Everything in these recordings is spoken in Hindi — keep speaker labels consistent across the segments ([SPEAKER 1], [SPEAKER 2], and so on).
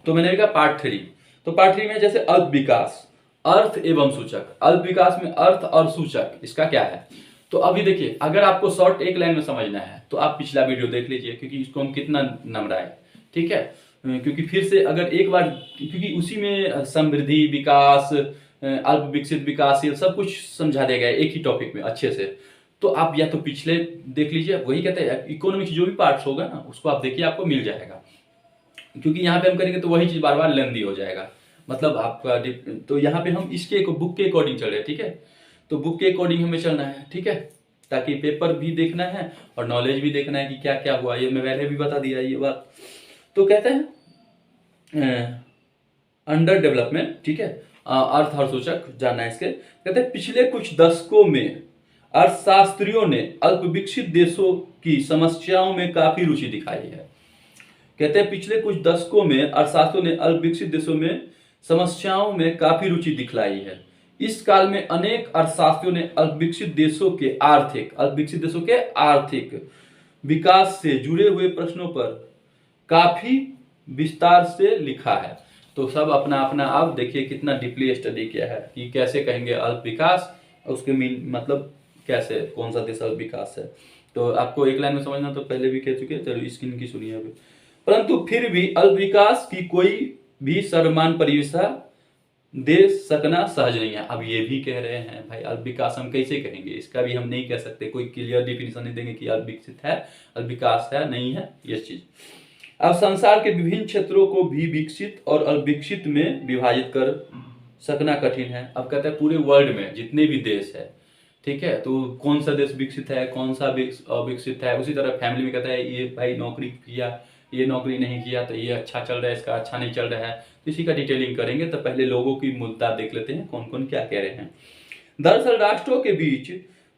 [SPEAKER 1] तो मैंने कहा पार्ट 3। तो पार्ट 3 में जैसे अल्प विकास, अर्थ एवं सूचक। अल्प विकास में अर्थ और सूचक इसका क्या है। तो अभी देखिए, अगर आपको शॉर्ट एक लाइन में समझना है तो आप पिछला वीडियो देख लीजिए, क्योंकि इसको हम कितना नमराए, ठीक है। क्योंकि फिर से अगर एक बार, क्योंकि उसी में समृद्धि, विकास, अल्प विकसित, विकासशील सब कुछ समझा दिया गया है एक ही टॉपिक में अच्छे से। तो आप या तो पिछले देख लीजिए, वही कहते हैं इकोनॉमिक्स जो भी पार्ट्स होगा ना उसको आप देखिए, आपको मिल जाएगा। क्योंकि यहाँ पे हम करेंगे तो वही चीज बार बार लेंदी हो जाएगा, मतलब आपका तो यहाँ पे हम इसके बुक के अकॉर्डिंग चल रहे हैं, ठीक है। तो बुक के अकॉर्डिंग हमें चलना है, ठीक है, ताकि पेपर भी देखना है और नॉलेज भी देखना है कि क्या क्या हुआ। ये मैं पहले भी बता दिया ये बात। तो कहते हैं अंडर डेवलपमेंट, ठीक है, अर्थ और सूचक जानना है इसके। कहते हैं पिछले कुछ दशकों में अर्थशास्त्रियों ने अल्प विकसित देशों की समस्याओं में काफी रुचि दिखाई है। कहते हैं पिछले कुछ दशकों में अर्थशास्त्रियों ने अल्प विकसित देशों में समस्याओं में काफी रुचि दिखलाई है। इस काल में अनेक अर्थशास्त्रियों ने अल्प विकसित देशों के आर्थिक विकास से जुड़े हुए प्रश्नों पर काफी विस्तार से लिखा है। तो सब अपना अपना अब देखिए कितना डीपली स्टडी किया है कि कैसे कहेंगे अल्प विकास, उसके मीन मतलब कैसे, कौन सा देश अल्प विकास है। तो आपको एक लाइन में समझना तो पहले भी कह चुके हैं, चलो इसकी इनकी सुनिए अभी। परंतु फिर भी अल्प विकास की कोई भी सर्वमान्य परिभाषा दे सकना सहज नहीं है। अब ये भी कह रहे हैं भाई अल्प विकास हम कैसे कहेंगे, इसका भी हम नहीं कह सकते, कोई क्लियर डिफिनेशन नहीं देंगे कि अल्प विकसित है, अल्प विकास है, नहीं है ये चीज। अब संसार के विभिन्न क्षेत्रों को भी विकसित और अल्प विकसित में विभाजित कर सकना कठिन है। अब कहते हैं पूरे वर्ल्ड में जितने भी देश है, ठीक है, तो कौन सा देश विकसित है, कौन सा अविकसित है। उसी तरह फैमिली में कहता है ये भाई नौकरी किया, ये नौकरी नहीं किया, तो ये अच्छा चल रहा है, इसका अच्छा नहीं चल रहा है। तो इसी का डिटेलिंग करेंगे। तो पहले लोगों की मुद्दा देख लेते हैं, कौन कौन क्या कह रहे हैं। दरअसल राष्ट्रों के बीच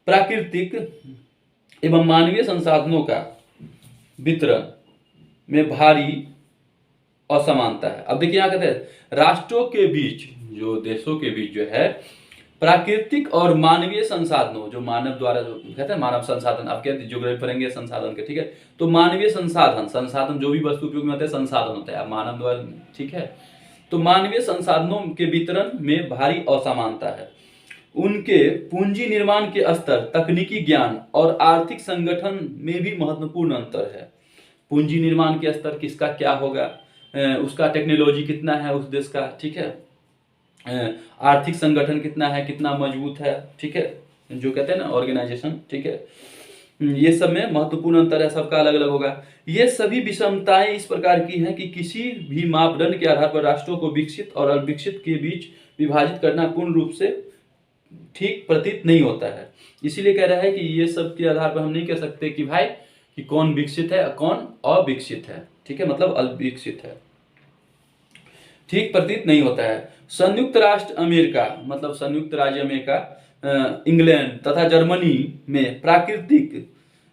[SPEAKER 1] प्राकृतिक एवं मानवीय संसाधनों का वितरण में भारी असमानता है। अब देखिए यहाँ कहते हैं राष्ट्रों के बीच, जो देशों के बीच जो है प्राकृतिक और मानवीय संसाधनों, जो मानव द्वारा जो कहते हैं मानव संसाधन, आप कहते हैं ज्योग्राफी पढ़ेंगे संसाधन के, ठीक है। तो मानवीय संसाधन जो भी वस्तु उपयोग में होते हैं संसाधन होता है मानव द्वारा, ठीक है। तो मानवीय संसाधनों के वितरण में भारी असमानता है। उनके पूंजी निर्माण के स्तर, तकनीकी ज्ञान और आर्थिक संगठन में भी महत्वपूर्ण अंतर है। पूंजी निर्माण के स्तर किसका क्या होगा, उसका टेक्नोलॉजी कितना है उस देश का, ठीक है। आर्थिक संगठन कितना है, कितना मजबूत है, ठीक है, जो कहते हैं ना ऑर्गेनाइजेशन, ठीक है। ये सब में महत्वपूर्ण अंतर है, सबका अलग अलग होगा। ये सभी विषमताएं इस प्रकार की हैं कि किसी भी मापदंड के आधार पर राष्ट्रों को विकसित और अविकसित के बीच विभाजित करना पूर्ण रूप से ठीक प्रतीत नहीं होता है। इसीलिए कह रहा है कि ये सब के आधार पर हम नहीं कह सकते कि भाई कि कौन विकसित है कौन अविकसित है, ठीक है, मतलब अविकसित है, ठीक प्रतीत नहीं होता है। संयुक्त राष्ट्र अमेरिका, मतलब संयुक्त राज्य अमेरिका, इंग्लैंड तथा जर्मनी में प्राकृतिक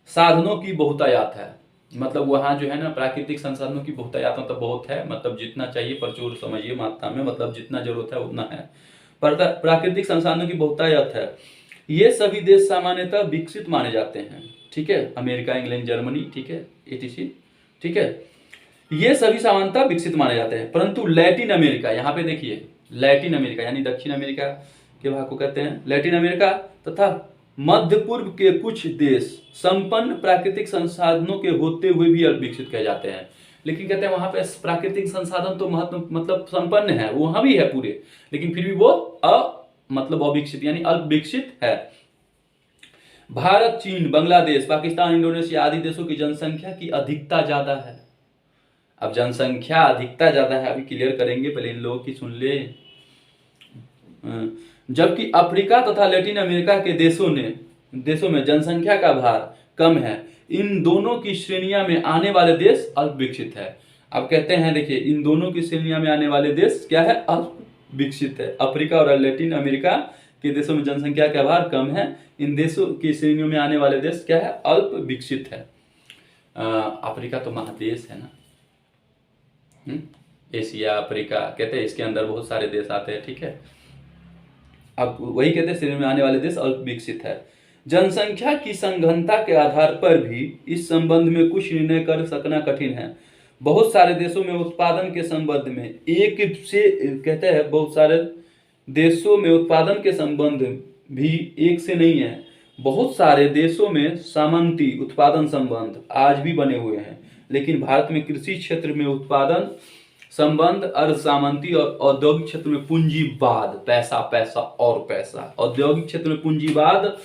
[SPEAKER 1] साधनों की बहुतायत है। मतलब वहाँ जो है ना प्राकृतिक संसाधनों की बहुतायत मतलब बहुत है, मतलब जितना चाहिए प्रचुर समझिए मात्रा में, मतलब जितना जरूरत है उतना है, प्राकृतिक संसाधनों की बहुतायत है। ये सभी देश सामान्यतः विकसित माने जाते हैं, ठीक है, अमेरिका, इंग्लैंड, जर्मनी, ठीक है, एटीसी, ठीक है, ये सभी सामान्यतः विकसित माने जाते हैं। परंतु लैटिन अमेरिका, यहाँ पे देखिए लैटिन अमेरिका यानी दक्षिण अमेरिका के भाग को कहते हैं लैटिन अमेरिका, तथा मध्य पूर्व के कुछ देश संपन्न प्राकृतिक संसाधनों के होते हुए भी अविकसित कहे जाते हैं। लेकिन कहते हैं वहां पे प्राकृतिक संसाधन तो मतलब संपन्न है, वहां भी है पूरे, लेकिन फिर भी वो मतलब अविकसित यानी अल्पविकसित है। भारत, चीन, बांग्लादेश, पाकिस्तान, इंडोनेशिया आदि देशों की जनसंख्या की अधिकता ज्यादा है। अब जनसंख्या अधिकता ज्यादा है, अभी क्लियर करेंगे, पहले इन लोगों की सुन ले। जबकि अफ्रीका तथा लैटिन अमेरिका के देशों में जनसंख्या का भार कम है। इन दोनों की श्रेणियां में आने वाले देश अल्प विकसित है। अब कहते हैं देखिए इन दोनों की श्रेणियां में आने वाले देश क्या है, अल्प विकसित है। अफ्रीका और लैटिन अमेरिका के देशों में जनसंख्या का भार कम है, इन देशों की श्रेणियों में आने वाले देश क्या है, अल्प विकसित है। अफ्रीका तो महादेश है ना, एशिया, अफ्रीका कहते हैं, इसके अंदर बहुत सारे देश आते हैं, ठीक है। अब वही कहते हैं श्रेणी में आने वाले देश अल्प विकसित है। जनसंख्या की संघनता के आधार पर भी इस संबंध में कुछ निर्णय कर सकना कठिन है। बहुत सारे देशों में उत्पादन के संबंध में एक से कहते हैं, बहुत सारे देशों में उत्पादन के संबंध भी एक से नहीं है। बहुत सारे देशों में सामंती उत्पादन संबंध आज भी बने हुए हैं, लेकिन भारत में कृषि क्षेत्र में उत्पादन संबंध अर्ध सामंती और औद्योगिक क्षेत्र में पूंजीवाद, पैसा पैसा और पैसा, औद्योगिक क्षेत्र में पूंजीवाद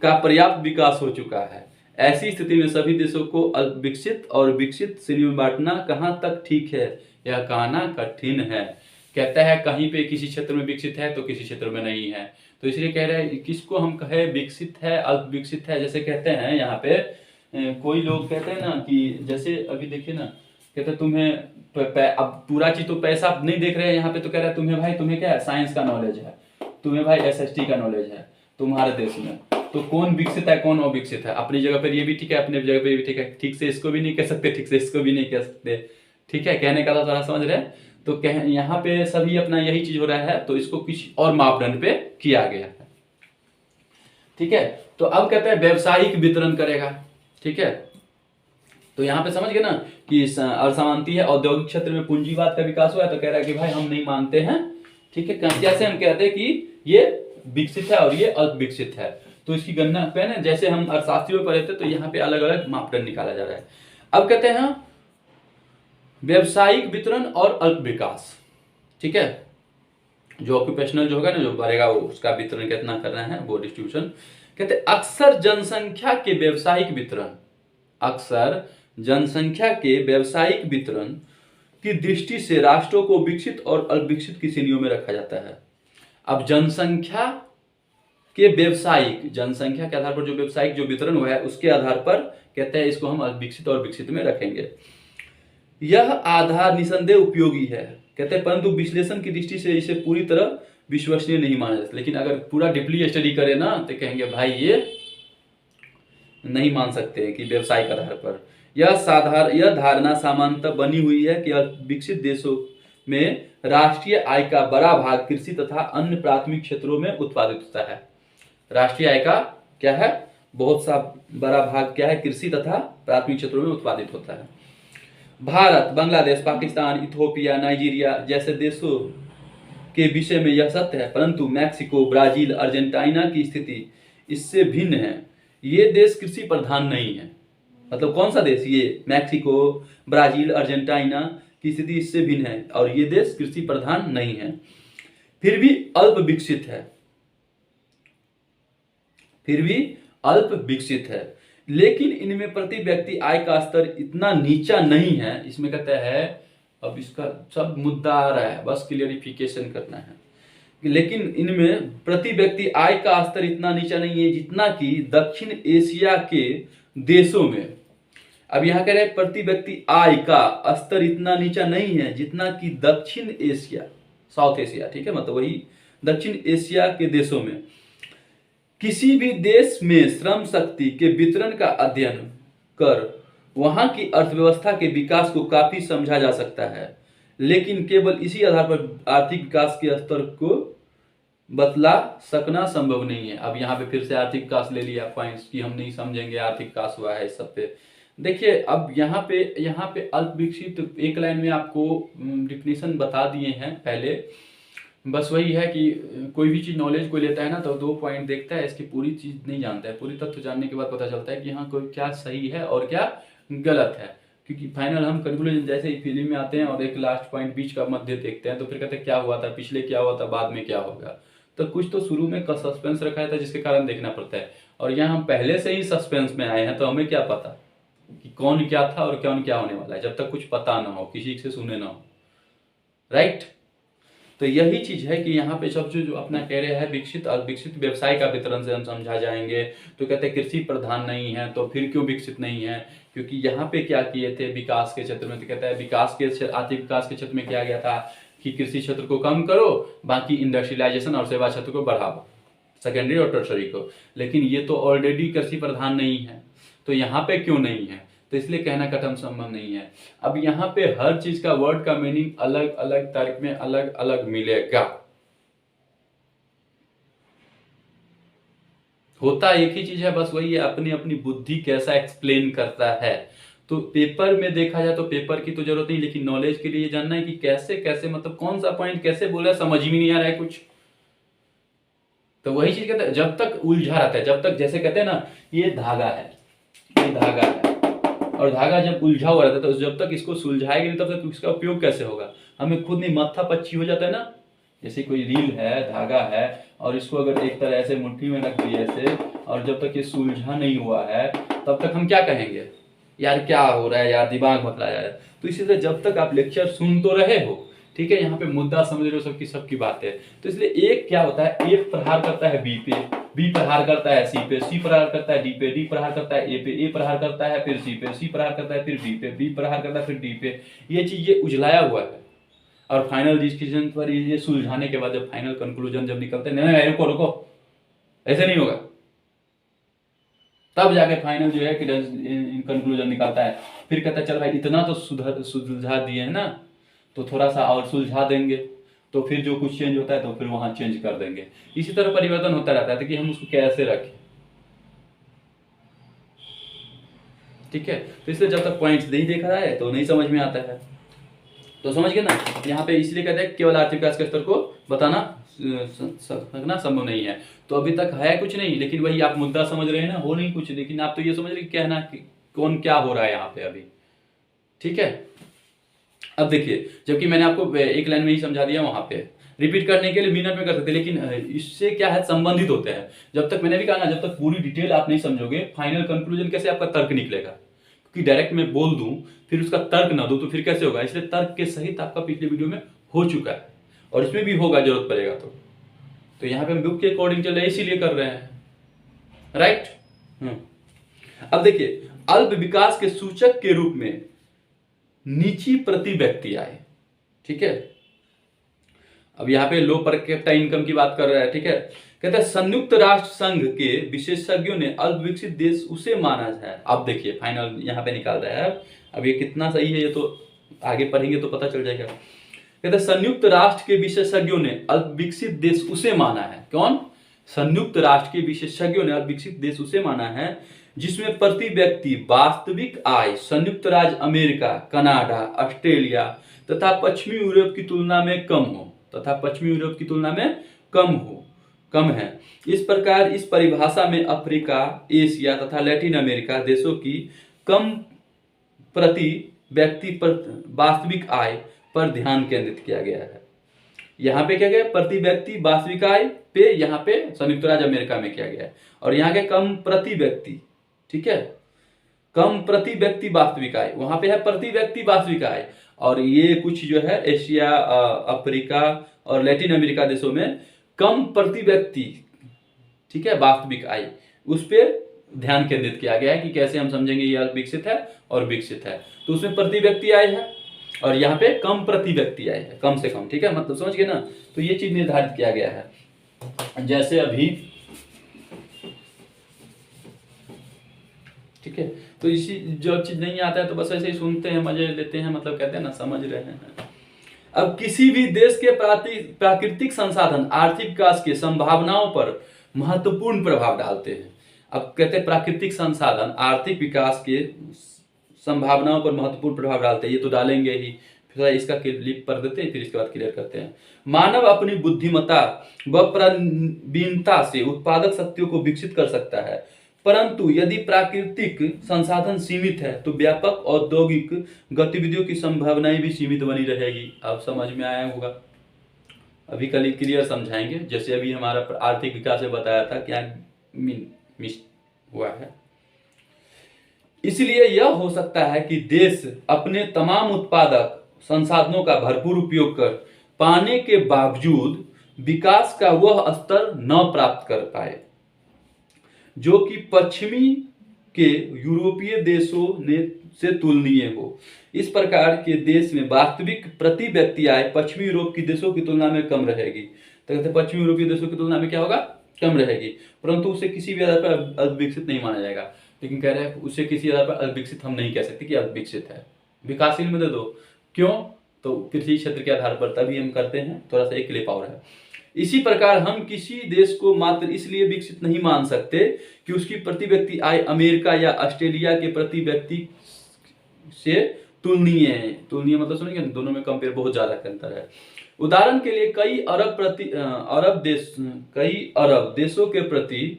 [SPEAKER 1] का पर्याप्त विकास हो चुका है। ऐसी स्थिति में सभी देशों को अल्पविकसित और विकसित श्रेणी में बांटना कहाँ तक ठीक है, यह कहना कठिन है। कहता है कहीं पे किसी क्षेत्र में विकसित है तो किसी क्षेत्र में नहीं है, तो इसलिए कह रहे हैं किसको हम कहे विकसित है अल्प विकसित है। जैसे कहते हैं यहाँ पे कोई लोग कहते हैं ना कि जैसे अभी देखिए ना, कहते तुम्हें अब पूरा चीज तो पैसा आप नहीं देख रहे हैं यहाँ पे, तो कह रहा है तुम्हें भाई, तुम्हें क्या है, साइंस का नॉलेज है, तुम्हें भाई एसएसटी का नॉलेज है तुम्हारे देश में, तो कौन विकसित है कौन अविकसित है। अपनी जगह पर ये भी ठीक है, अपनी जगह पर भी ठीक है, ठीक से इसको भी नहीं कह सकते, ठीक से इसको भी नहीं कह सकते, ठीक है, कहने का थोड़ा समझ रहे हैं। तो कह यहाँ पे सभी अपना यही चीज हो रहा है, तो इसको किसी और मापदंड पे किया गया है, ठीक है। तो अब कहते हैं व्यवसायिक वितरण करेगा, ठीक है। तो यहाँ पे समझ गए ना कि असमानती है, औद्योगिक क्षेत्र में पूंजीवाद का विकास हुआ है, तो कह रहा है कि भाई हम नहीं मानते हैं, ठीक है। कैसे हम कहते हैं कि ये विकसित है और ये अल्प विकसित है, तो इसकी गणना पे ना, जैसे हम अर्थशास्त्री में पढ़े थे, तो यहाँ पे अलग अलग मापदंड निकाला जा रहा है। अब कहते हैं व्यवसायिक वितरण और अल्प विकास, ठीक है। जो ऑक्यूपेशनल जो होगा ना, जो बढ़ेगा वो उसका वितरण कितना करना है, वो डिस्ट्रीब्यूशन। कहते हैं अक्सर जनसंख्या के व्यवसायिक वितरण, अक्सर जनसंख्या के व्यवसायिक वितरण की दृष्टि से राष्ट्रों को विकसित और अल्पविकसित की श्रेणियों में रखा जाता है। अब जनसंख्या के व्यवसायिक, जनसंख्या के आधार पर जो व्यवसायिक जो वितरण हुआ है उसके आधार पर कहते हैं इसको हम अल्पविकसित और विकसित में रखेंगे। यह आधार निसंदेह उपयोगी है, कहते हैं, परंतु विश्लेषण की दृष्टि से इसे पूरी तरह विश्वसनीय नहीं माना जाता। लेकिन अगर पूरा डीपली स्टडी करें ना, तो कहेंगे भाई ये नहीं मान सकते कि व्यवसायिक आधार पर। यह धारणा सामान्यतः बनी हुई है कि विकसित देशों में राष्ट्रीय आय का बड़ा भाग कृषि तथा अन्य प्राथमिक क्षेत्रों में उत्पादित होता है। राष्ट्रीय आय का क्या है, बहुत सा बड़ा भाग क्या है, कृषि तथा प्राथमिक क्षेत्रों में उत्पादित होता है। भारत, बांग्लादेश, पाकिस्तान, इथियोपिया, नाइजीरिया जैसे देशों के विषय में यह सत्य है, परंतु मैक्सिको, ब्राजील, अर्जेंटीना की स्थिति इससे भिन्न है। ये देश कृषि प्रधान नहीं है। मतलब कौन सा देश, ये मैक्सिको, ब्राजील, अर्जेंटीना की स्थिति इससे भिन्न है और ये देश कृषि प्रधान नहीं है, फिर भी अल्प विकसित है, फिर भी अल्प विकसित है। लेकिन इनमें प्रति व्यक्ति आय का स्तर इतना नीचा नहीं है। इसमें कहता है, अब इसका सब मुद्दा आ रहा है, बस क्लियरिफिकेशन करना है। लेकिन इनमें प्रति व्यक्ति आय का स्तर इतना नीचा नहीं है जितना कि दक्षिण एशिया के देशों में। अब यहाँ कह रहे हैं प्रति व्यक्ति आय का स्तर इतना नीचा नहीं है जितना कि दक्षिण एशिया, साउथ एशिया, ठीक है, मतलब वही दक्षिण एशिया के देशों में। किसी भी देश में श्रम शक्ति के वितरण का अध्ययन कर वहां की अर्थव्यवस्था के विकास को काफी समझा जा सकता है, लेकिन केवल इसी आधार पर आर्थिक विकास के स्तर को बतला सकना संभव नहीं है। अब यहाँ पे फिर से आर्थिक विकास ले लिया पॉइंट्स कि हम नहीं समझेंगे आर्थिक विकास हुआ है इस सब पे। देखिए अब यहाँ पे अल्प विकसित एक लाइन में आपको डिफिनेशन बता दिए हैं पहले। बस वही है कि कोई भी चीज़ नॉलेज कोई लेता है ना, तो 2 पॉइंट देखता है, इसकी पूरी चीज़ नहीं जानता है। पूरी तथ्य जानने के बाद पता चलता है कि हाँ कोई क्या सही है और क्या गलत है, क्योंकि फाइनल हम कंक्लूजन जैसे ही फिल्म में आते हैं और एक लास्ट पॉइंट बीच का मध्य देखते हैं, तो फिर कहते हैं क्या हुआ था पीछे, क्या हुआ था बाद में, क्या होगा। तो कुछ तो शुरू में का सस्पेंस रखा था जिसके कारण देखना पड़ता है, और यहाँ हम पहले से ही सस्पेंस में आए हैं, तो हमें क्या पता कि कौन क्या था और कौन क्या होने वाला है, जब तक कुछ पता ना हो, किसी से सुने ना हो, राइट। तो यही चीज है कि यहाँ पे सब जो अपना कह रहे हैं विकसित और विकसित व्यवसाय का वितरण से हम समझा जाएंगे। तो कहते हैं कृषि प्रधान नहीं है, तो फिर क्यों विकसित नहीं है, क्योंकि यहाँ पे क्या किए थे विकास के क्षेत्र में, तो कहता है विकास के आर्थिक विकास के क्षेत्र में किया गया था कि कृषि क्षेत्र को कम करो, बाकी इंडस्ट्रियलाइजेशन और सेवा क्षेत्र को बढ़ाओ, सेकेंडरी और टर्शरी को। लेकिन ये तो ऑलरेडी कृषि प्रधान नहीं है, तो यहाँ पे क्यों नहीं है, तो इसलिए कहना कथन संभव नहीं है। अब यहाँ पे हर चीज का वर्ड का मीनिंग अलग अलग तारीख में अलग अलग मिलेगा, होता एक ही चीज है, बस वही है अपनी अपनी बुद्धि कैसा एक्सप्लेन करता है। तो पेपर में देखा जाए तो पेपर की तो जरूरत नहीं, लेकिन नॉलेज के लिए जानना है कि कैसे कैसे मतलब कौन सा पॉइंट कैसे बोला, समझ ही नहीं आ रहा है कुछ। तो वही चीज कहते हैं, जब तक उलझा रहता है, जब तक जैसे कहते हैं ना ये धागा है, ये धागा है, और धागा जब उलझा हुआ रहता है तो जब तक इसको सुलझाएगा नहीं तब तक इसका उपयोग कैसे होगा। हमें खुद नहीं माथा पच्ची हो जाता है ना। जैसे कोई रील है, धागा है, और इसको अगर एक तरह ऐसे मुट्ठी में रख दिए ऐसे, और जब तक ये सुलझा नहीं हुआ है तब तक हम क्या कहेंगे, यार क्या हो रहा है यार, दिमाग मत लाया है। तो इसी तरह जब तक आप लेक्चर सुन तो रहे हो, ठीक है, यहाँ पे मुद्दा समझ रहे हो, सबकी सबकी बात है। तो इसलिए एक क्या होता है, एक प्रहार करता है बी पे, बी प्रहार करता है सी पे, सी प्रहार करता है डी पे, डी प्रहार करता है ए पे, ए प्रहार करता है फिर सी पे, सी प्रहार करता है फिर बी पे, बी प्रहार करता है फिर डी पे। ये चीजें उजलाया हुआ है, और फाइनल डिसीजन पर ये सुलझाने के बाद जब फाइनल कंक्लूजन जब निकलते हैं, नहीं रुको रुको, ऐसे नहीं होगा, तब जाके फाइनल जो है कि कंक्लूजन निकलता है। फिर कहता है चल भाई इतना तो सुलझा दिए है ना, तो थोड़ा सा और सुलझा देंगे, तो फिर जो कुछ चेंज होता है तो फिर वहां चेंज कर देंगे। इसी तरह परिवर्तन होता रहता है कि हम उसको कैसे रखें, ठीक है। तो इसलिए जब तक पॉइंट्स नहीं देखा जाए तो नहीं समझ में आता है। तो समझ गए ना, यहाँ पे इसलिए कहते हैं केवल आर्थिक विकास के स्तर को बताना सकना संभव नहीं है। तो अभी तक है कुछ नहीं, लेकिन वही आप मुद्दा समझ रहे हैं ना, हो नहीं कुछ, लेकिन आप तो ये समझ रहे कहना कि कौन क्या हो रहा है यहाँ पे अभी, ठीक है। अब देखिए, जबकि मैंने आपको एक लाइन में ही समझा दिया, वहां पे रिपीट करने के लिए मिनट में कर सकते, लेकिन इससे क्या है, संबंधित होते हैं। जब तक मैंने भी कहा ना, जब तक पूरी डिटेल आप नहीं समझोगे, फाइनल कंक्लूजन कैसे आपका तर्क निकलेगा, क्योंकि डायरेक्ट मैं बोल दूं फिर उसका तर्क ना दूं तो फिर कैसे होगा। इसलिए तर्क के सहित आपका पिछले वीडियो में हो चुका है, और इसमें भी होगा जरूरत पड़ेगा तो यहाँ पे हम बुक के अकॉर्डिंग चल रहे हैं, इसीलिए कर रहे हैं, राइट। अब देखिए, अल्प विकास के सूचक के रूप में नीची प्रति व्यक्ति आए, ठीक है। अब यहाँ पे लो पर कैपिटा इनकम की बात कर रहा है, ठीक है। कहते हैं संयुक्त राष्ट्र संघ के विशेषज्ञों ने अल्प विकसित देश उसे माना है। अब देखिए फाइनल यहाँ पे निकाल रहा है, अब ये कितना सही है ये तो आगे पढ़ेंगे तो पता चल जाएगा। कहते हैं संयुक्त राष्ट्र के विशेषज्ञों ने अल्प विकसित देश उसे माना है। कौन? संयुक्त राष्ट्र के विशेषज्ञों ने अल्प विकसित देश उसे माना है जिसमें प्रति व्यक्ति वास्तविक आय संयुक्त राज्य अमेरिका, कनाडा, ऑस्ट्रेलिया तथा पश्चिमी यूरोप की तुलना में कम हो, तथा पश्चिमी यूरोप की तुलना में कम है। इस प्रकार इस परिभाषा में अफ्रीका, एशिया तथा लैटिन अमेरिका देशों की कम प्रति व्यक्ति वास्तविक आय पर ध्यान केंद्रित किया गया है। यहाँ पे क्या गया, प्रति व्यक्ति वास्तविक आय पे यहाँ पे संयुक्त राज्य अमेरिका में किया गया है, और यहाँ के कम प्रति व्यक्ति, ठीक है, कम प्रति व्यक्ति वास्तविक आय, वहां पे है प्रति व्यक्ति वास्तविक आय, और ये कुछ जो है एशिया, अफ्रीका और लैटिन अमेरिका देशों में कम प्रति व्यक्ति, ठीक है, वास्तविक आय, उस पर ध्यान केंद्रित किया गया है कि कैसे हम समझेंगे ये विकसित है और विकसित है। तो उसमें प्रति व्यक्ति आय है और यहाँ पे कम प्रति व्यक्ति आय है, कम से कम, ठीक है, मतलब समझ गए ना। तो ये चीज निर्धारित किया गया है, जैसे अभी, ठीक है। तो इसी जो चीज नहीं आता है तो बस ऐसे ही सुनते हैं, मजे लेते हैं, मतलब कहते हैं ना समझ रहे हैं। अब किसी भी देश के प्राकृतिक संसाधन आर्थिक विकास की संभावनाओं पर महत्वपूर्ण प्रभाव डालते हैं। अब कहते हैं प्राकृतिक संसाधन आर्थिक विकास के संभावनाओं पर महत्वपूर्ण प्रभाव डालते हैं, ये तो डालेंगे ही, फिर इसका क्लिप कर देते हैं, फिर इसके बाद क्लियर करते हैं। मानव अपनी बुद्धिमत्ता व प्रवीणता से उत्पादक शक्तियों को विकसित कर सकता है, परंतु यदि प्राकृतिक संसाधन सीमित है तो व्यापक औद्योगिक गतिविधियों की संभावनाएं भी सीमित बनी रहेगी। अब समझ में आया होगा, अभी कल क्लियर समझाएंगे। जैसे अभी हमारा आर्थिक विकास में बताया था क्या मिस हुआ है। इसलिए यह हो सकता है कि देश अपने तमाम उत्पादक संसाधनों का भरपूर उपयोग कर पाने के बावजूद विकास का वह स्तर न प्राप्त कर पाए जो कि पश्चिमी के यूरोपीय देशों से तुलनीय हो। इस प्रकार के देश में वास्तविक प्रति व्यक्ति आय पश्चिमी यूरोप की देशों की तुलना में कम रहेगी। तो कहते पश्चिमी यूरोपीय देशों की तुलना में क्या होगा, कम रहेगी, परंतु उसे किसी भी आधार पर अल्पविकसित नहीं माना जाएगा। लेकिन कह रहे हैं उसे किसी आधार पर अल्पविकसित हम नहीं कह सकते कि अल्पविकसित है, विकासशील में दे दो। क्यों? तो कृषि क्षेत्र के आधार पर तभी हम करते हैं। थोड़ा सा एक क्लिप और है। इसी प्रकार हम किसी देश को मात्र इसलिए विकसित नहीं मान सकते कि उसकी प्रति व्यक्ति आय अमेरिका या ऑस्ट्रेलिया के प्रति व्यक्ति से तुलनीय है। तुलनीय मतलब सुनिए, दोनों में कंपेयर बहुत ज्यादा अंतर है। उदाहरण के लिए कई अरब देशों के प्रति,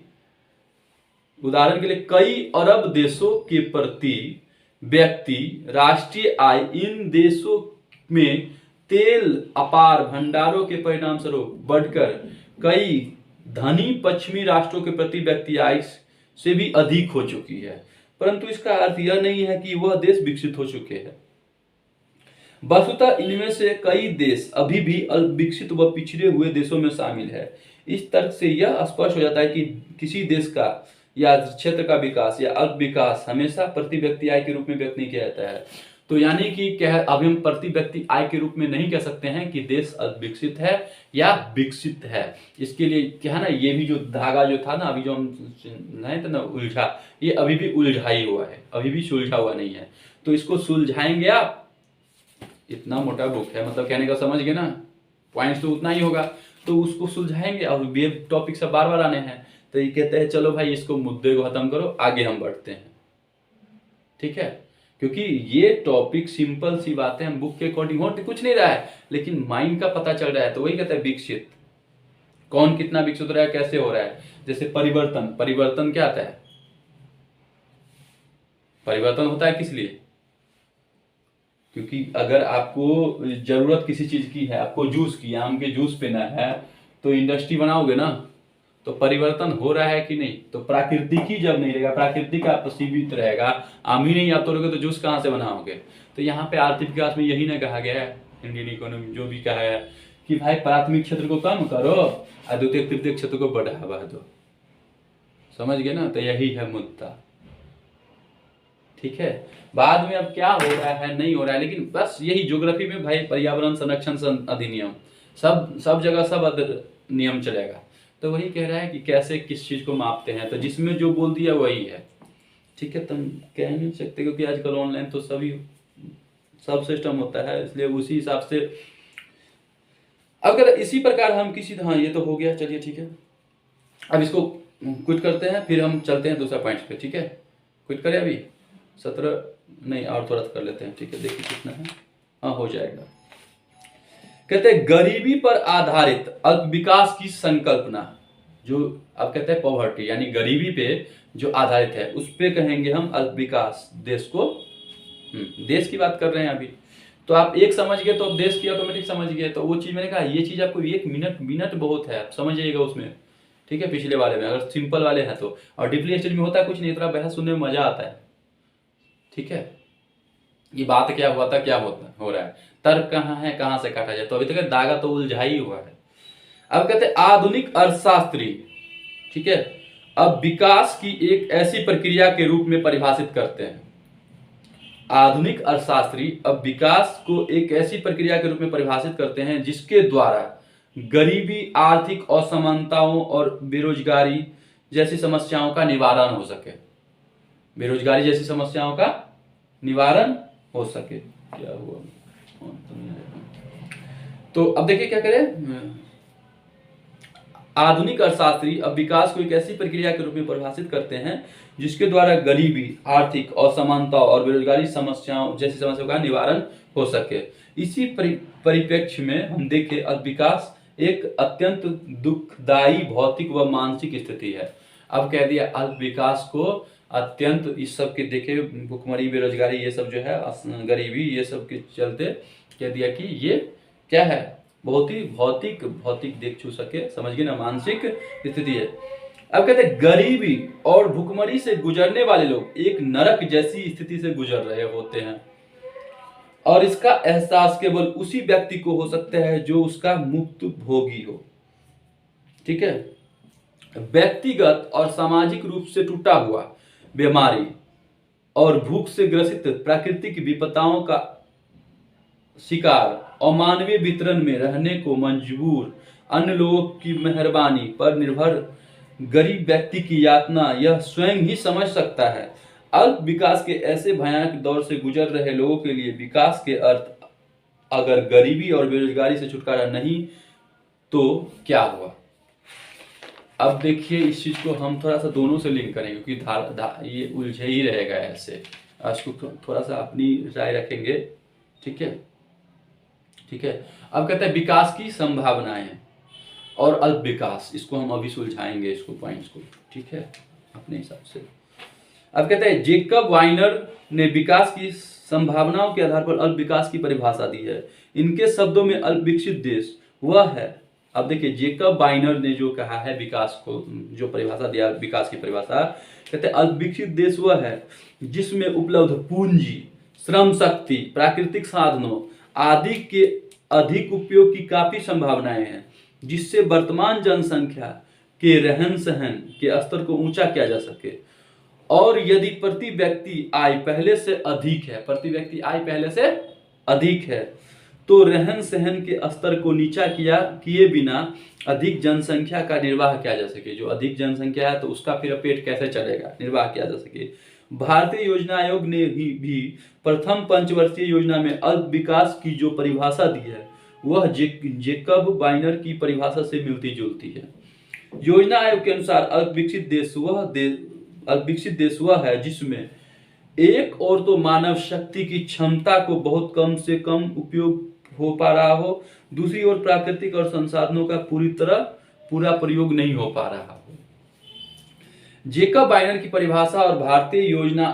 [SPEAKER 1] उदाहरण के लिए कई अरब देशों के प्रति व्यक्ति राष्ट्रीय आय इन देशों में तेल अपार भंडारों के परिणाम स्वरूप बढ़कर कई धनी पश्चिमी राष्ट्रों के प्रति व्यक्ति आय से भी अधिक हो चुकी है, परंतु इसका अर्थ यह नहीं है कि वह देश विकसित हो चुके हैं। वस्तुतः इनमें से कई देश अभी भी अल्पविकसित व पिछड़े हुए देशों में शामिल है। इस तर्क से यह स्पष्ट हो जाता है कि किसी देश का या क्षेत्र का विकास या अल्प विकास हमेशा प्रति व्यक्ति आय के रूप में व्यक्त नहीं किया जाता है। तो यानी कि अभी हम प्रति व्यक्ति आय के रूप में नहीं कह सकते हैं कि देश अल्प विकसित है या विकसित है। इसके लिए क्या है ना, ये भी जो धागा जो था ना, अभी जो हम नहीं था ना उलझा, ये अभी भी उलझा ही हुआ है, अभी भी सुलझा हुआ नहीं है। तो इसको सुलझाएंगे आप, इतना मोटा बुक है, मतलब कहने का समझ गए ना, पॉइंट्स तो उतना ही होगा, तो उसको सुलझाएंगे। और ये टॉपिक सब बार बार आने हैं, तो ये कहते हैं चलो भाई इसको मुद्दे को खत्म करो, आगे हम बढ़ते हैं। ठीक है, क्योंकि ये टॉपिक सिंपल सी बातें हम बुक के अकॉर्डिंग हो कुछ नहीं रहा है, लेकिन माइंड का पता चल रहा है। तो वही कहते हैं विकसित, कौन कितना विकसित हो रहा है, कैसे हो रहा है। जैसे परिवर्तन, परिवर्तन क्या आता है, परिवर्तन होता है किस लिए, क्योंकि अगर आपको जरूरत किसी चीज की है, आपको जूस की, आम के जूस पीना है, तो इंडस्ट्री बनाओगे ना, तो परिवर्तन हो रहा है कि नहीं। तो प्राकृतिक ही जब नहीं रहेगा, प्राकृतिक आप सीमित रहेगा, आम ही नहीं आप तोड़ोगे तो जूस कहाँ से बनाओगे। तो यहाँ पे आर्थिक विकास में यही ना कहा गया है, इंडियन इकोनॉमी जो भी कहा है कि भाई प्राथमिक क्षेत्र को कम करो और द्वितीय तृतीय क्षेत्र को बढ़ावा दो। समझ गए ना, तो यही है मुद्दा। ठीक है, बाद में अब क्या हो रहा है नहीं हो रहा है, लेकिन बस यही ज्योग्राफी में भाई पर्यावरण संरक्षण अधिनियम सब जगह सब नियम चलेगा। तो वही कह रहा है कि कैसे किस चीज को मापते हैं, तो जिसमें जो बोल दिया वही है। ठीक है, तुम कह नहीं सकते क्योंकि आजकल ऑनलाइन तो सभी सब सिस्टम होता है, इसलिए उसी हिसाब से अगर इसी प्रकार हम किसी, हाँ ये तो हो गया, चलिए ठीक है, अब इसको क्विट करते हैं, फिर हम चलते हैं दूसरा पॉइंट पे। ठीक है, क्विट करें अभी 17 नहीं, और थोड़ा कर लेते हैं। ठीक है, देखिए कितना है, हाँ हो जाएगा। कहते हैं गरीबी पर आधारित अल्प विकास की संकल्पना, जो अब कहते हैं पॉवर्टी, यानी गरीबी पे जो आधारित है उस पे कहेंगे हम अल्प विकास देश को। देश की बात कर रहे हैं अभी, तो आप एक समझ गए तो अब देश की ऑटोमेटिक समझ गए। तो वो चीज मैंने कहा, ये चीज आपको 1 मिनट बहुत है, आप समझ जाइएगा उसमें। ठीक है, पिछले वाले में अगर सिंपल वाले हैं तो, और डीपली स्टेज में होता कुछ नहीं, थोड़ा बहस सुनने में मजा आता है। ठीक है, ये बात क्या हुआ था, क्या होता हो रहा है, तर्क कहाँ है, कहाँ से काटा जाए। तो अभी तक दागा तो उलझा ही हुआ है। अब कहते हैं आधुनिक अर्थशास्त्री, ठीक है, अब विकास की एक ऐसी प्रक्रिया के रूप में परिभाषित करते हैं। आधुनिक अर्थशास्त्री अब विकास को एक ऐसी प्रक्रिया के रूप में परिभाषित करते हैं जिसके द्वारा गरीबी, आर्थिक असमानताओं और बेरोजगारी जैसी समस्याओं का निवारण हो सके। बेरोजगारी जैसी समस्याओं का निवारण हो सके। क्या हुआ, तो अब देखिए क्या करें। आधुनिक अर्थशास्त्री अब विकास को एक ऐसी प्रक्रिया के रूप में परिभाषित करते हैं जिसके द्वारा गरीबी, आर्थिक असमानता और बेरोजगारी समस्याओं जैसी समस्याओं का निवारण हो सके। इसी परिप्रेक्ष्य में हम देखें, अब विकास एक अत्यंत दुखदायी भौतिक व मानसिक स्थिति है। अब कह दिया अल्प विकास को अत्यंत, इस सब के देखे भुखमरी, बेरोजगारी, ये सब जो है, गरीबी, ये सब के चलते कह दिया कि ये क्या है, बहुत ही भौतिक देख छू सके, समझ गए ना, मानसिक स्थिति है। अब कहते हैं गरीबी और भुखमरी से गुजरने वाले लोग एक नरक जैसी स्थिति से गुजर रहे होते हैं, और इसका एहसास केवल उसी व्यक्ति को हो सकता है जो उसका मुक्त भोगी हो। ठीक है, व्यक्तिगत और सामाजिक रूप से टूटा हुआ, बीमारी और भूख से ग्रसित, प्राकृतिक विपदाओं का शिकार, अमानवीय वितरण में रहने को मंजबूर, अन्य लोगों की मेहरबानी पर निर्भर गरीब व्यक्ति की यातना यह स्वयं ही समझ सकता है। अल्प विकास के ऐसे भयानक दौर से गुजर रहे लोगों के लिए विकास के अर्थ अगर गरीबी और बेरोजगारी से छुटकारा नहीं तो क्या हुआ। अब देखिए, इस चीज को हम थोड़ा सा दोनों से लिंक करेंगे क्योंकि ये उलझे ही रहेगा ऐसे, आज को थोड़ा सा अपनी राय रखेंगे, ठीक है, ठीक है। अब कहते हैं विकास की संभावनाएं और अल्प विकास, इसको हम अभी सुलझाएंगे, इसको पॉइंट्स को, ठीक है, अपने हिसाब से। अब कहते हैं जेकब वाइनर ने विकास की संभावनाओं के आधार पर अल्प विकास की परिभाषा दी है। इनके शब्दों में अल्प विकसित देश वह है, अब देखिए जेकब वाइनर ने जो कहा है विकास को, जो परिभाषा दिया विकास की परिभाषा, कहते हैं अल्प विकसित देश वह है जिसमें उपलब्ध पूंजी, श्रम शक्ति, प्राकृतिक साधनों आदि के अधिक उपयोग की काफी संभावनाएं हैं, जिससे वर्तमान जनसंख्या के रहन सहन के स्तर को ऊंचा किया जा सके। और यदि प्रति व्यक्ति आय पहले से अधिक है, प्रति व्यक्ति आय पहले से अधिक है, तो रहन सहन के स्तर को नीचा किए बिना अधिक जनसंख्या का निर्वाह किया जा सके। जो अधिक जनसंख्या है तो उसका फिर पेट कैसे चलेगा, निर्वाह किया जा सके। भारतीय योजना आयोग ने भी प्रथम पंचवर्षीय योजना में अल्प विकास की जो परिभाषा दी है वह जेकब वाइनर की परिभाषा से मिलती जुलती है। योजना आयोग के अनुसार अल्प विकसित देश वह है जिसमें एक और तो मानव शक्ति की क्षमता को बहुत कम से कम उपयोग हो पा रहा हो, दूसरी ओर प्राकृतिक और संसाधनों का पूरा प्रयोग नहीं हो पा रहा हो। जेकब वाइनर की परिभाषा और भारतीय योजना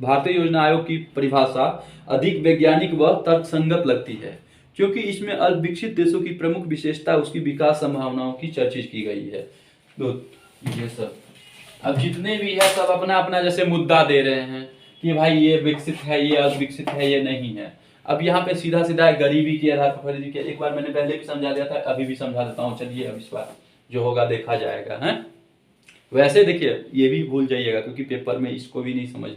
[SPEAKER 1] भारतीय योजना आयोग की परिभाषा अधिक वैज्ञानिक व तर्कसंगत लगती है, क्योंकि इसमें अल्प विकसित देशों की प्रमुख विशेषता उसकी विकास संभावनाओं की चर्चित की गई है। तो ये सब अब जितने भी है सब अपना अपना जैसे मुद्दा दे रहे हैं कि भाई ये विकसित है, ये अल्प विकसित है, ये नहीं है। अब यहाँ पे सीधा सीधा गरीबी के आधार पर खरीदी किया, एक बार मैंने पहले भी समझा दिया था, अभी भी समझा देता हूँ। चलिए अब इस बार जो होगा देखा जाएगा, है। वैसे देखिए ये भी भूल जाइएगा क्योंकि पेपर में इसको भी नहीं समझ,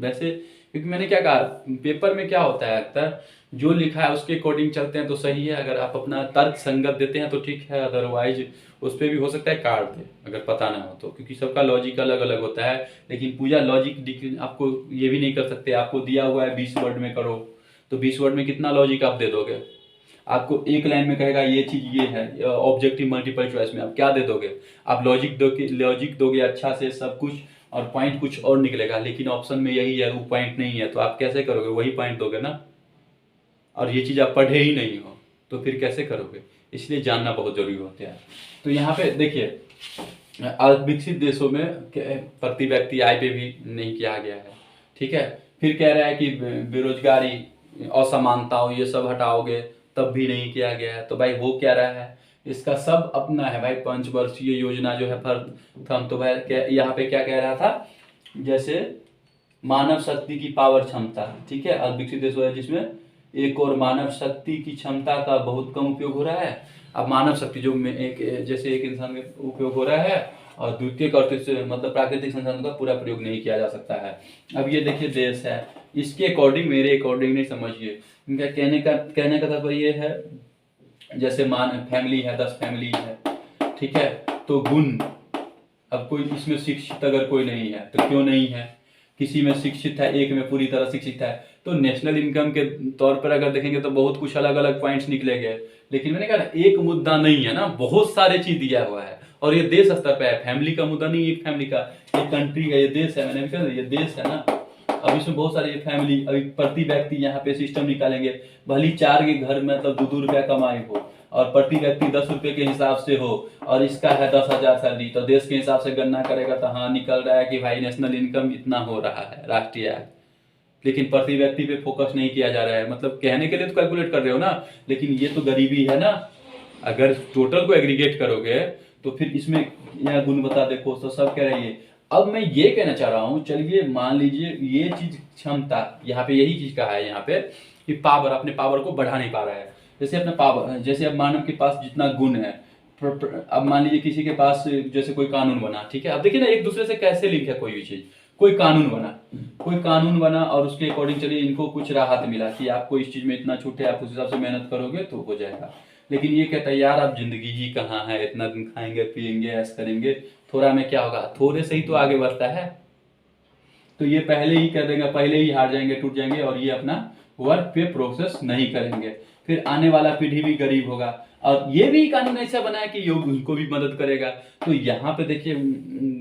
[SPEAKER 1] वैसे क्योंकि मैंने क्या कहा, पेपर में क्या होता है अक्सर जो लिखा है उसके अकॉर्डिंग चलते हैं तो सही है, अगर आप अपना तर्क संगत देते हैं तो ठीक है, अदरवाइज उस पर भी हो सकता है काट दे अगर पता ना हो तो, क्योंकि सबका लॉजिक अलग अलग होता है। लेकिन पूरा लॉजिक आपको ये भी नहीं कर सकते, आपको दिया हुआ है 20 वर्ड में करो तो 20 वर्ड में कितना लॉजिक आप दे दोगे? आपको एक लाइन में कहेगा ये चीज ये है, ऑब्जेक्टिव मल्टीपल चॉइस में आप क्या दे दोगे? आप लॉजिक दोगे अच्छा से सब कुछ और पॉइंट कुछ और निकलेगा, लेकिन ऑप्शन में यही है वो पॉइंट नहीं है, तो आप कैसे करोगे? वही पॉइंट दोगे ना। और ये चीज आप पढ़े ही नहीं हो तो फिर कैसे करोगे? इसलिए जानना बहुत जरूरी होता है। तो यहाँ पे देखिए अल्प विकसित देशों में प्रति व्यक्ति आय पे भी नहीं किया गया है, ठीक है। फिर कह रहा है कि बेरोजगारी, असमानताओं ये सब हटाओगे तब भी नहीं किया गया है। तो भाई हो क्या रहा है, इसका सब अपना है भाई। पंचवर्षीय योजना जो है प्रथम, तो भाई यहाँ पे क्या कह रहा था, जैसे मानव शक्ति की पावर क्षमता, ठीक है, अल्प विकसित देश है जिसमें एक और मानव शक्ति की क्षमता का बहुत कम उपयोग हो रहा है। अब मानव शक्ति जो जैसे एक इंसान में उपयोग हो रहा है और द्वितीय मतलब प्राकृतिक संसाधनों का पूरा प्रयोग नहीं किया जा सकता है। अब ये देखिए देश है, इसके अकॉर्डिंग मेरे अकॉर्डिंग नहीं समझिए, इनका कहने का तात्पर्य ये है, जैसे फैमिली है, 10 फैमिली है, ठीक है, तो गुण, अब कोई इसमें शिक्षित अगर कोई नहीं है तो क्यों नहीं है, किसी में शिक्षित है, एक में पूरी तरह शिक्षित है, तो नेशनल इनकम के तौर पर अगर देखेंगे तो बहुत कुछ अलग अलग पॉइंट्स निकलेंगे। लेकिन मैंने कहा ना एक मुद्दा नहीं है ना, बहुत सारे चीज दिया हुआ है और ये देश स्तर पे है, फैमिली का मुद्दा नहीं, एक फैमिली का, ये कंट्री का, ये देश है, मैंने भी कहा ये देश है ना। अब इसमें बहुत सारे फैमिली, अभी प्रति व्यक्ति यहाँ पे सिस्टम निकालेंगे, भली 4 के घर में मतलब 2 रुपया कमाई हो और प्रति व्यक्ति 10 रुपए के हिसाब से हो और इसका है 10,000 सैलरी, तो देश के हिसाब से गणना करेगा तो हाँ निकल रहा है कि भाई नेशनल इनकम इतना हो रहा है, राष्ट्रीय आय। लेकिन प्रति व्यक्ति पे फोकस नहीं किया जा रहा है, मतलब कहने के लिए तो कैलकुलेट कर रहे हो ना, लेकिन ये तो गरीबी है ना। अगर टोटल को एग्रीगेट करोगे तो फिर इसमें यह गुणवत्ता देखो तो सब कह रही है। अब मैं ये कहना चाह रहा हूँ, चलिए मान लीजिए ये चीज क्षमता, यहाँ पे यही चीज कहा है यहाँ पे कि पावर, अपने पावर को बढ़ा नहीं पा रहा है। जैसे अपना पावर, जैसे अब मानव के पास जितना गुण है, अब मान लीजिए किसी के पास जैसे कोई कानून बना, ठीक है, अब देखिए ना एक दूसरे से कैसे लिंक है कोई भी चीज, कोई कानून बना और उसके अकॉर्डिंग चलिए इनको कुछ राहत मिला कि आपको इस चीज में इतना छूट है, आप उस हिसाब से मेहनत करोगे तो हो जाएगा। लेकिन ये कहता है यार अब जिंदगी ही कहाँ है, इतना दिन खाएंगे पिएंगे ऐसा करेंगे, थोड़ा में क्या होगा, थोड़े से ही तो आगे बढ़ता है। तो ये पहले ही कर देंगे, पहले ही हार जाएंगे, टूट जाएंगे और ये अपना वर्क पे प्रोसेस नहीं करेंगे। फिर आने वाला पीढ़ी भी गरीब होगा। और ये भी कानून ऐसा बना है कि योग उनको भी मदद करेगा। तो यहाँ पे देखिए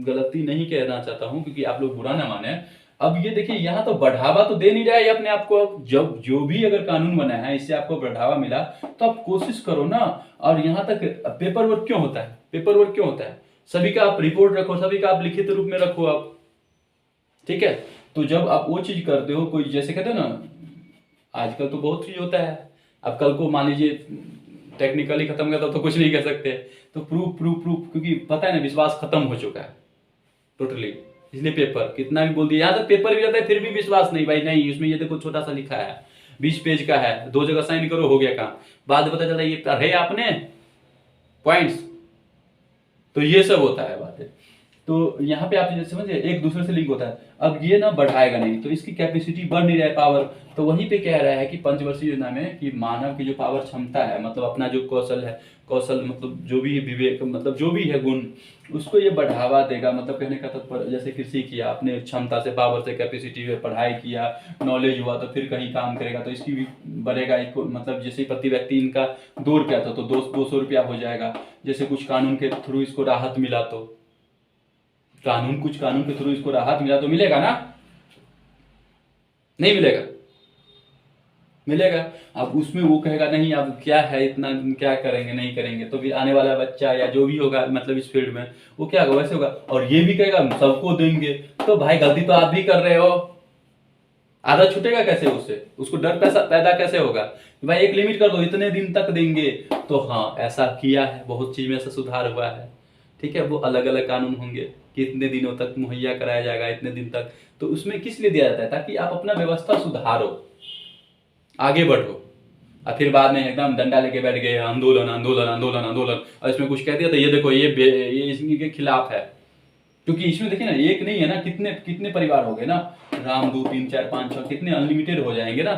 [SPEAKER 1] गलती नहीं कहना चाहता हूँ क्योंकि आप लोग बुरा ना माने। अब ये देखिए यहाँ तो बढ़ावा तो दे नहीं रहा है अपने आप को। जब जो भी अगर कानून बना है इससे आपको बढ़ावा मिला तो आप कोशिश करो ना। और यहाँ तक पेपर वर्क क्यों होता है, पेपर वर्क क्यों होता है? सभी का आप रिपोर्ट रखो, सभी का आप लिखित रूप में रखो आप, ठीक है। तो जब आप वो चीज करते हो, कोई जैसे कहते हो ना आजकल तो बहुत चीज होता है। अब कल को मान लीजिए टेक्निकली खत्म करता तो कुछ नहीं कर सकते। तो प्रूफ प्रूफ प्रूफ, क्योंकि पता है ना विश्वास खत्म हो चुका है टोटली। इसलिए पेपर कितना भी बोल दिया, यहाँ तक पेपर भी रहता है फिर भी विश्वास नहीं, भाई नहीं उसमें ये देखो छोटा सा लिखा है 20 पेज का है, 2 जगह साइन करो हो गया काम। बाद में पता चला ये पढ़े आपने पॉइंट्स। तो ये सब होता है बातें। तो यहाँ पे आप जैसे समझिए एक दूसरे से लिंक होता है। अब ये ना बढ़ाएगा नहीं तो इसकी कैपेसिटी बढ़ नहीं रहा है पावर। तो वहीं पे कह रहा है कि पंचवर्षीय योजना में कि मानव की जो पावर क्षमता है, मतलब अपना जो कौशल है, कौशल मतलब जो भी विवेक मतलब जो भी है गुण, उसको ये बढ़ावा देगा। मतलब कहने का तात्पर्य जैसे कृषि किया अपने क्षमता से, पावर से, कैपेसिटी से, पढ़ाई किया, नॉलेज हुआ तो फिर कहीं काम करेगा तो इसकी भी बढ़ेगा। इसको मतलब जैसे प्रति व्यक्ति इनका 2 रुपया था तो 200 रुपया हो जाएगा। जैसे कुछ कानून के थ्रू इसको राहत मिला तो कुछ कानून के थ्रू इसको राहत मिला तो मिलेगा ना, नहीं मिलेगा? मिलेगा। अब उसमें वो कहेगा नहीं अब क्या है इतना क्या करेंगे, नहीं करेंगे तो फिर आने वाला बच्चा या जो भी होगा मतलब इस फील्ड में वो क्या होगा, वैसे होगा। और ये भी कहेगा सबको देंगे, तो भाई गलती तो आप भी कर रहे हो। आदत छूटेगा कैसे उससे, उसको डर पैदा कैसे होगा? भाई एक लिमिट कर दो, इतने दिन तक देंगे। तो हाँ ऐसा किया है, बहुत चीज में ऐसा सुधार हुआ है, ठीक है। वो अलग अलग कानून होंगे कि इतने दिनों तक मुहैया कराया जाएगा, इतने दिन तक। तो उसमें किस लिए दिया जाता है? ताकि आप अपना व्यवस्था सुधारो, आगे बढ़ो। और फिर बाद में एकदम डंडा लेके बैठ गए आंदोलन आंदोलन आंदोलन आंदोलन, और इसमें कुछ कह दिया तो ये देखो ये इसके खिलाफ है। क्योंकि इसमें देखिए ना एक नहीं है ना, कितने कितने परिवार हो गए ना, राम 2 3 4 5 6 कितने अनलिमिटेड हो जाएंगे ना।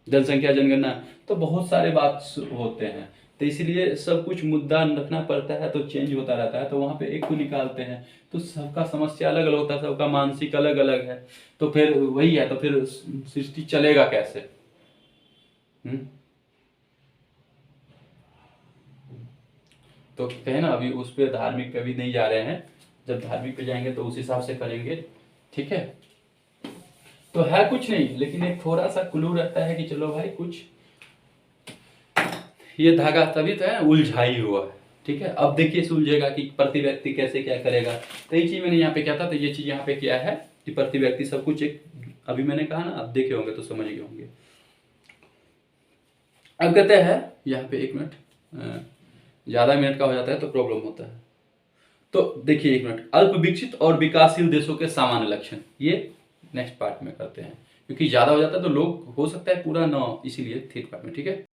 [SPEAKER 1] जनसंख्या जनगणना तो बहुत सारे बात होते हैं। तो इसलिए सब कुछ मुद्दा रखना पड़ता है, तो चेंज होता रहता है। तो वहाँ पे एक को निकालते हैं तो सबका समस्या अलग अलग होता है, सबका मानसिक अलग अलग है। तो फिर वही है, तो फिर सृष्टि चलेगा कैसे? तो कहे ना अभी उस पर धार्मिक पे भी नहीं जा रहे हैं, जब धार्मिक पे जाएंगे तो उस हिसाब से करेंगे, ठीक है। तो है कुछ नहीं, लेकिन एक थोड़ा सा क्लू रहता है कि चलो भाई कुछ ये धागा तभी तो है उलझाई हुआ है, ठीक है। अब देखिए सुलझेगा कि प्रति व्यक्ति कैसे क्या करेगा। तो ये चीज मैंने यहाँ पे क्या था, तो ये चीज यहाँ पे क्या है कि प्रति व्यक्ति सब कुछ एक, अभी मैंने कहा ना आप देखे होंगे तो समझ गए होंगे। अब कहते हैं यहाँ पे 1 मिनट, ज्यादा मिनट का हो जाता है तो प्रॉब्लम होता है। तो देखिए 1 मिनट, अल्प विकसित और विकासशील देशों के सामान्य लक्षण, ये नेक्स्ट पार्ट में करते हैं क्योंकि ज्यादा हो जाता है तो लोग हो सकता है पूरा ना, इसीलिए 3rd पार्ट में, ठीक है।